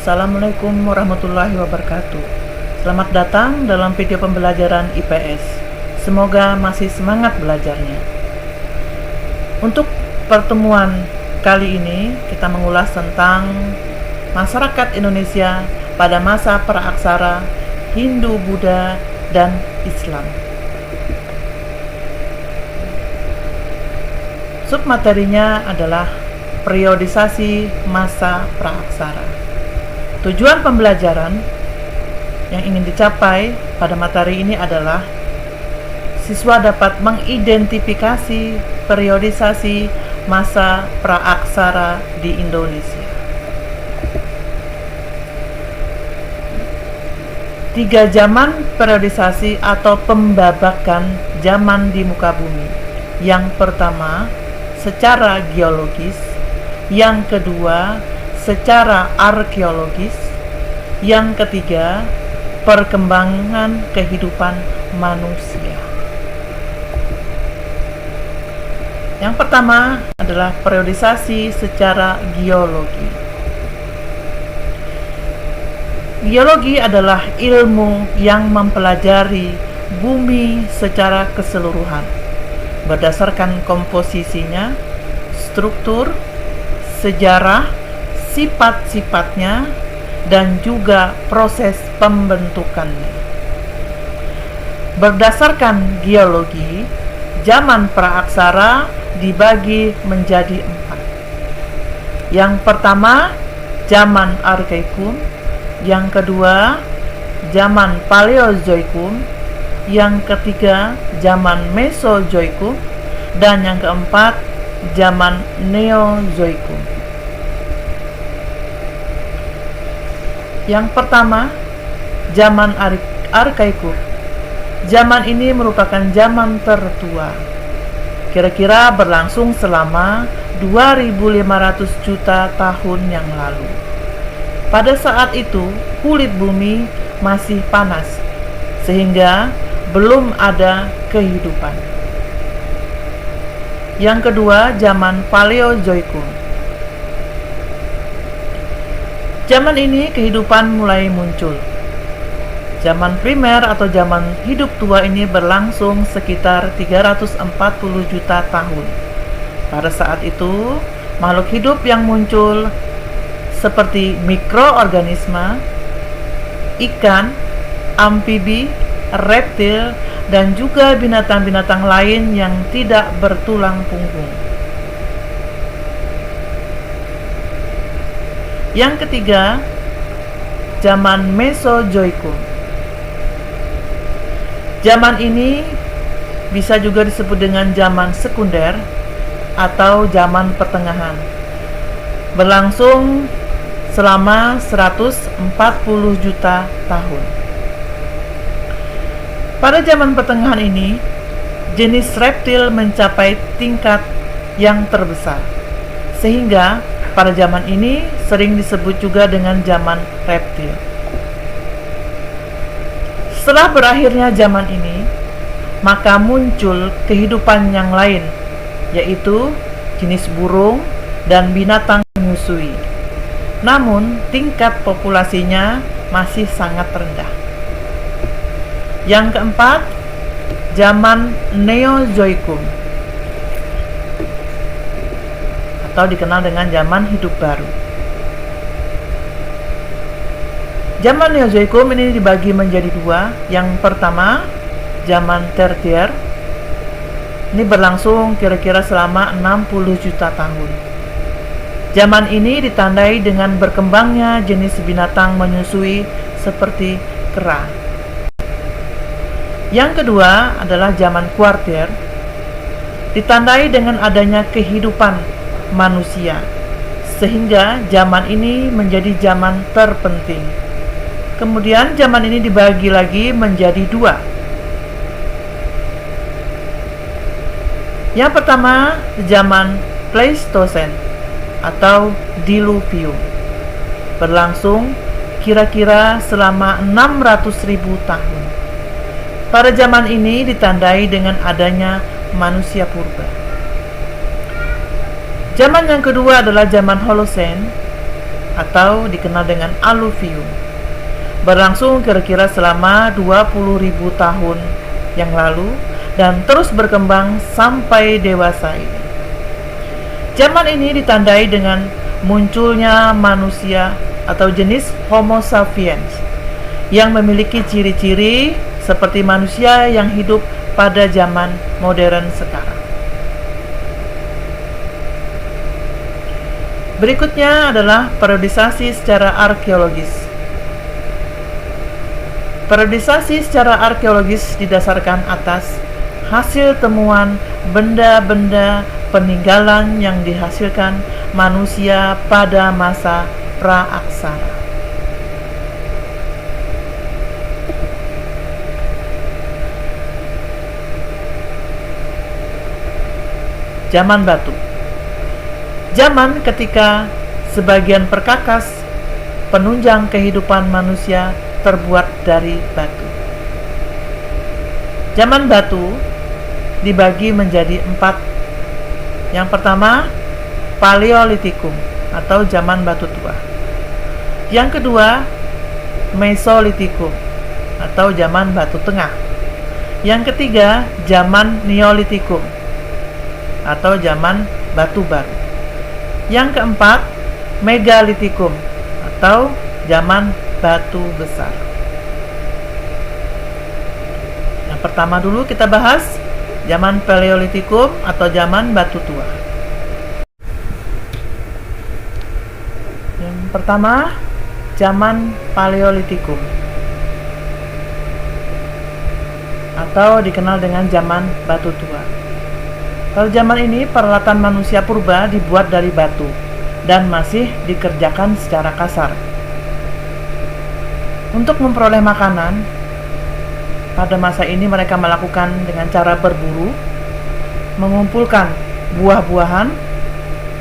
Assalamualaikum warahmatullahi wabarakatuh. Selamat datang dalam video pembelajaran IPS. Semoga masih semangat belajarnya. Untuk pertemuan kali ini kita mengulas tentang masyarakat Indonesia pada masa praaksara Hindu, Buddha, dan Islam. Submaterinya adalah periodisasi masa praaksara. Tujuan pembelajaran yang ingin dicapai pada materi ini adalah siswa dapat mengidentifikasi periodisasi masa praaksara di Indonesia. 3 zaman periodisasi atau pembabakan zaman di muka bumi. Yang pertama, secara geologis. Yang kedua, secara arkeologis. Yang ketiga, perkembangan kehidupan manusia. Yang pertama adalah periodisasi secara geologi. Geologi adalah ilmu yang mempelajari bumi secara keseluruhan berdasarkan komposisinya, struktur, sejarah, sifat-sifatnya, dan juga proses pembentukannya. Berdasarkan geologi, zaman praaksara dibagi menjadi 4. Yang pertama, zaman Arkaikum. Yang kedua, zaman Paleozoikum. Yang ketiga, zaman Mesozoikum. Dan yang keempat, zaman Neozoikum. Yang pertama, zaman Arkaikum. Zaman ini merupakan zaman tertua. Kira-kira berlangsung selama 2500 juta tahun yang lalu. Pada saat itu, kulit bumi masih panas, sehingga belum ada kehidupan. Yang kedua, zaman Paleozoikum. Zaman ini kehidupan mulai muncul. Zaman primer atau zaman hidup tua ini berlangsung sekitar 340 juta tahun. Pada saat itu, makhluk hidup yang muncul seperti mikroorganisme, ikan, amfibi, reptil, dan juga binatang-binatang lain yang tidak bertulang punggung. Yang ketiga, zaman Mesozoikum. Zaman ini bisa juga disebut dengan zaman sekunder atau zaman pertengahan. Berlangsung selama 140 juta tahun. Pada zaman pertengahan ini, jenis reptil mencapai tingkat yang terbesar, sehingga pada zaman ini sering disebut juga dengan zaman reptil. Setelah berakhirnya zaman ini, maka muncul kehidupan yang lain, yaitu jenis burung dan binatang menyusui. Namun, tingkat populasinya masih sangat rendah. Yang keempat, zaman Neozoikum atau dikenal dengan zaman hidup baru. Zaman Neozoikum ini dibagi menjadi 2. Yang pertama, zaman Tertier. Ini berlangsung kira-kira selama 60 juta tahun. Zaman ini ditandai dengan berkembangnya jenis binatang menyusui seperti kera. Yang kedua adalah zaman Kuarter, ditandai dengan adanya kehidupan manusia, sehingga zaman ini menjadi zaman terpenting. Kemudian zaman ini dibagi lagi menjadi 2. Yang pertama, zaman Pleistocene atau Diluvium, berlangsung kira-kira selama 600.000 tahun. Pada zaman ini ditandai dengan adanya manusia purba. Zaman yang kedua adalah zaman Holocene, atau dikenal dengan aluvium. Berlangsung kira-kira selama 20.000 tahun yang lalu dan terus berkembang sampai dewasa ini. Zaman ini ditandai dengan munculnya manusia atau jenis Homo sapiens yang memiliki ciri-ciri seperti manusia yang hidup pada zaman modern sekarang. Berikutnya adalah periodisasi secara arkeologis. Periodisasi secara arkeologis didasarkan atas hasil temuan benda-benda peninggalan yang dihasilkan manusia pada masa pra-aksara. Zaman batu. Zaman ketika sebagian perkakas penunjang kehidupan manusia terbuat dari batu. Zaman batu dibagi menjadi 4. Yang pertama, Paleolitikum atau zaman batu tua. Yang kedua, Mesolitikum atau zaman batu tengah. Yang ketiga, zaman Neolitikum atau zaman batu baru. Yang keempat, Megalitikum atau zaman batu besar. Yang pertama dulu kita bahas zaman Paleolitikum atau zaman batu tua. Yang pertama, zaman Paleolitikum atau dikenal dengan zaman batu tua. Pada zaman ini peralatan manusia purba dibuat dari batu dan masih dikerjakan secara kasar. Untuk memperoleh makanan, pada masa ini mereka melakukan dengan cara berburu, mengumpulkan buah-buahan,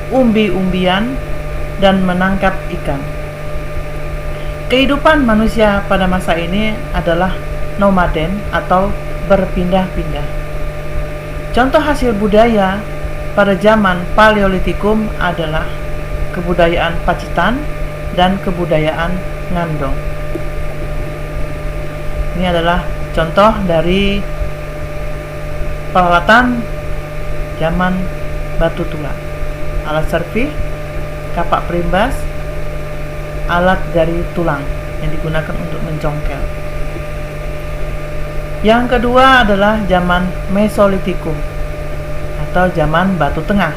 umbi-umbian, dan menangkap ikan. Kehidupan manusia pada masa ini adalah nomaden atau berpindah-pindah. Contoh hasil budaya pada zaman Paleolitikum adalah kebudayaan Pacitan dan kebudayaan Ngandong. Ini adalah contoh dari peralatan zaman batu tua. Alat servis, kapak perimbas, alat dari tulang yang digunakan untuk mencongkel. Yang kedua adalah zaman Mesolitikum atau zaman batu tengah.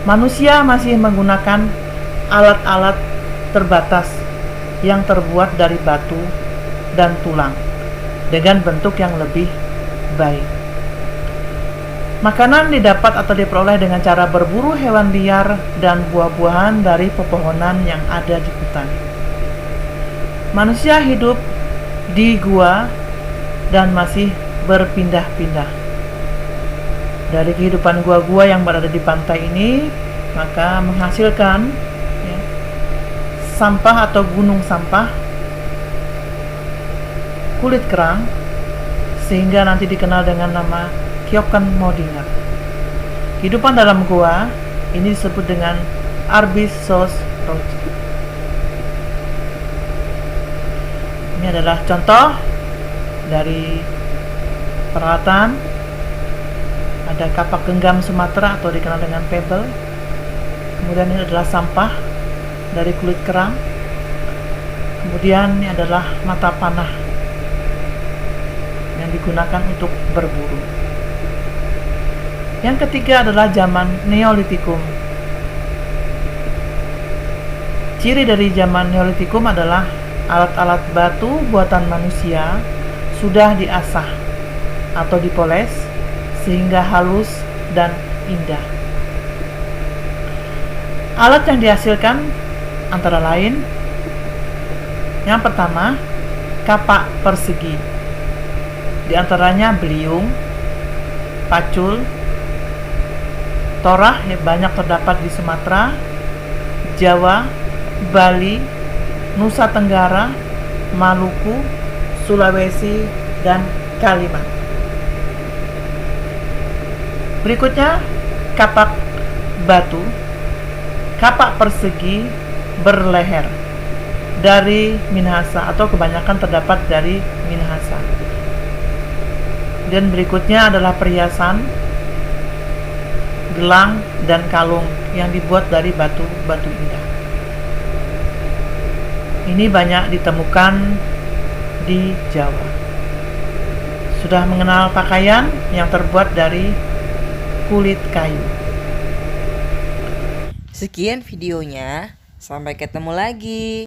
Manusia masih menggunakan alat-alat terbatas yang terbuat dari batu dan tulang dengan bentuk yang lebih baik. Makanan didapat atau diperoleh dengan cara berburu hewan liar dan buah-buahan dari pepohonan yang ada di hutan. Manusia hidup di gua dan masih berpindah-pindah. Dari kehidupan gua-gua yang berada di pantai ini, maka menghasilkan sampah atau gunung sampah, kulit kerang, sehingga nanti dikenal dengan nama Kyokan-Modinger. Kehidupan dalam gua ini disebut dengan Arbissos Roji. Ini adalah contoh dari peralatan. Ada kapak genggam Sumatera atau dikenal dengan pebble. Kemudian ini adalah sampah dari kulit kerang. Kemudian ini adalah mata panah yang digunakan untuk berburu. Yang ketiga adalah zaman Neolitikum. Ciri dari zaman Neolitikum adalah alat-alat batu buatan manusia sudah diasah atau dipoles sehingga halus dan indah. Alat yang dihasilkan antara lain, yang pertama, kapak persegi. Di antaranya beliung, pacul, torah yang banyak terdapat di Sumatera, Jawa, Bali, Nusa Tenggara, Maluku, Sulawesi, dan Kalimantan. Berikutnya, kapak batu. Kapak persegi berleher dari Minahasa, atau kebanyakan terdapat dari Minahasa. Dan berikutnya adalah perhiasan, gelang, dan kalung yang dibuat dari batu-batu indah. Ini banyak ditemukan di Jawa. Sudah mengenal pakaian yang terbuat dari kulit kayu. Sekian videonya, sampai ketemu lagi.